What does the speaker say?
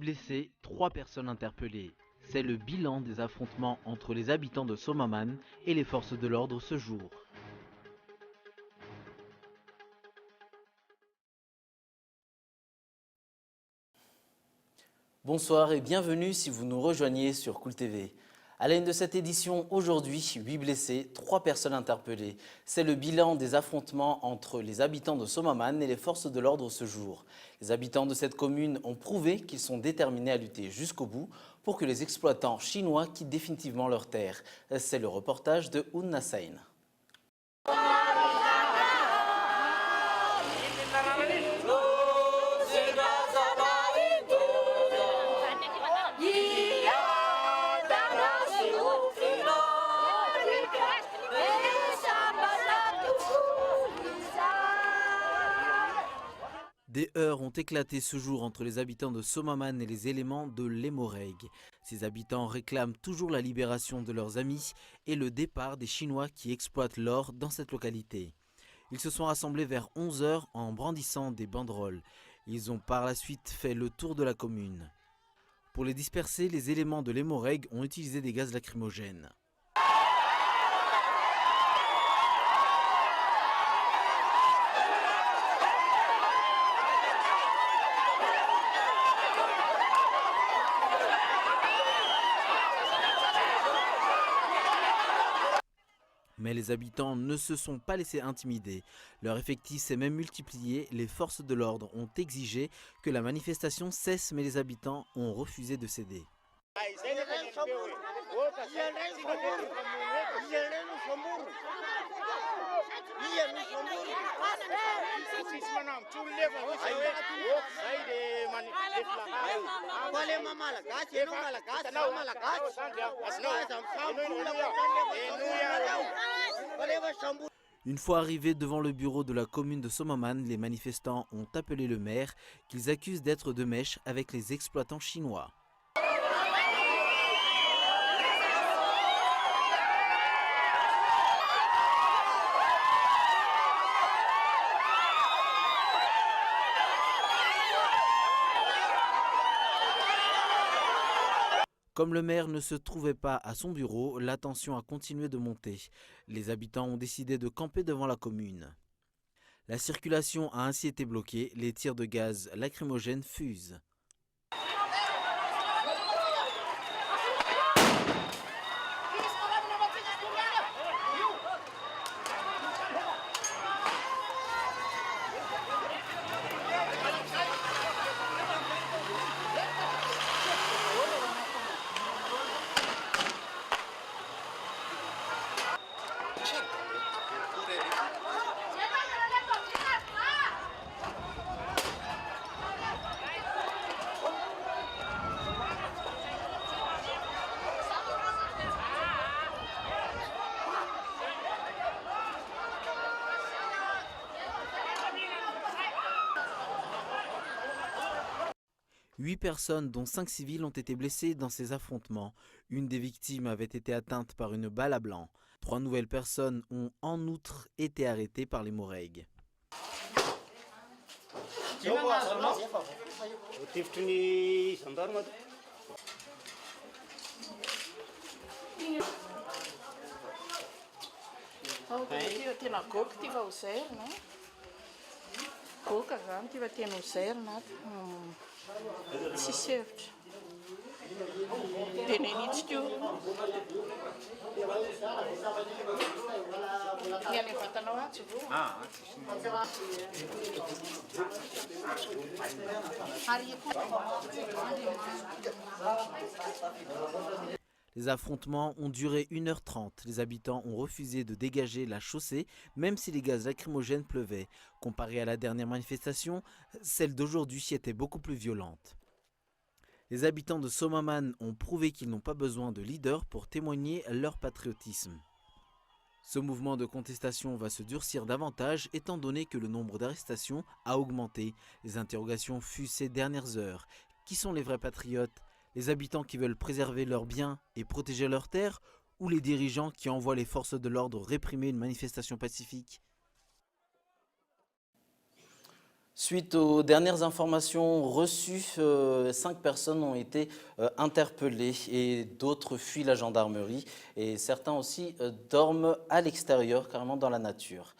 blessés, 3 personnes interpellées. C'est le bilan des affrontements entre les habitants de Somaman et les forces de l'ordre ce jour. Bonsoir et bienvenue si vous nous rejoignez sur Cool TV. À la une de cette édition, aujourd'hui, 8 blessés, 3 personnes interpellées. C'est le bilan des affrontements entre les habitants de Somaman et les forces de l'ordre ce jour. Les habitants de cette commune ont prouvé qu'ils sont déterminés à lutter jusqu'au bout pour que les exploitants chinois quittent définitivement leurs terres. C'est le reportage de Un Nassain. Des heurts ont éclaté ce jour entre les habitants de Somaman et les éléments de l'Hémorrhague. Ces habitants réclament toujours la libération de leurs amis et le départ des Chinois qui exploitent l'or dans cette localité. Ils se sont rassemblés vers 11 h en brandissant des banderoles. Ils ont par la suite fait le tour de la commune. Pour les disperser, les éléments de l'Hémorrhague ont utilisé des gaz lacrymogènes. Mais les habitants ne se sont pas laissés intimider. Leur effectif s'est même multiplié. Les forces de l'ordre ont exigé que la manifestation cesse, mais les habitants ont refusé de céder. Une fois arrivés devant le bureau de la commune de Somaman, les manifestants ont appelé le maire qu'ils accusent d'être de mèche avec les exploitants chinois. Comme le maire ne se trouvait pas à son bureau, la tension a continué de monter. Les habitants ont décidé de camper devant la commune. La circulation a ainsi été bloquée, les tirs de gaz lacrymogènes fusent. Huit personnes, dont 5 civils, ont été blessées dans ces affrontements. Une des victimes avait été atteinte par une balle à blanc. 3 nouvelles personnes ont en outre été arrêtées par les Hémorrhagues. Les affrontements ont duré 1h30. Les habitants ont refusé de dégager la chaussée, même si les gaz lacrymogènes pleuvaient. Comparé à la dernière manifestation, celle d'aujourd'hui était beaucoup plus violente. Les habitants de Somaman ont prouvé qu'ils n'ont pas besoin de leaders pour témoigner leur patriotisme. Ce mouvement de contestation va se durcir davantage étant donné que le nombre d'arrestations a augmenté. Les interrogations fusent ces dernières heures. Qui sont les vrais patriotes ? Les habitants qui veulent préserver leurs biens et protéger leurs terres, ou les dirigeants qui envoient les forces de l'ordre réprimer une manifestation pacifique ? Suite aux dernières informations reçues, 5 personnes ont été interpellées et d'autres fuient la gendarmerie. Et certains aussi dorment à l'extérieur, carrément dans la nature.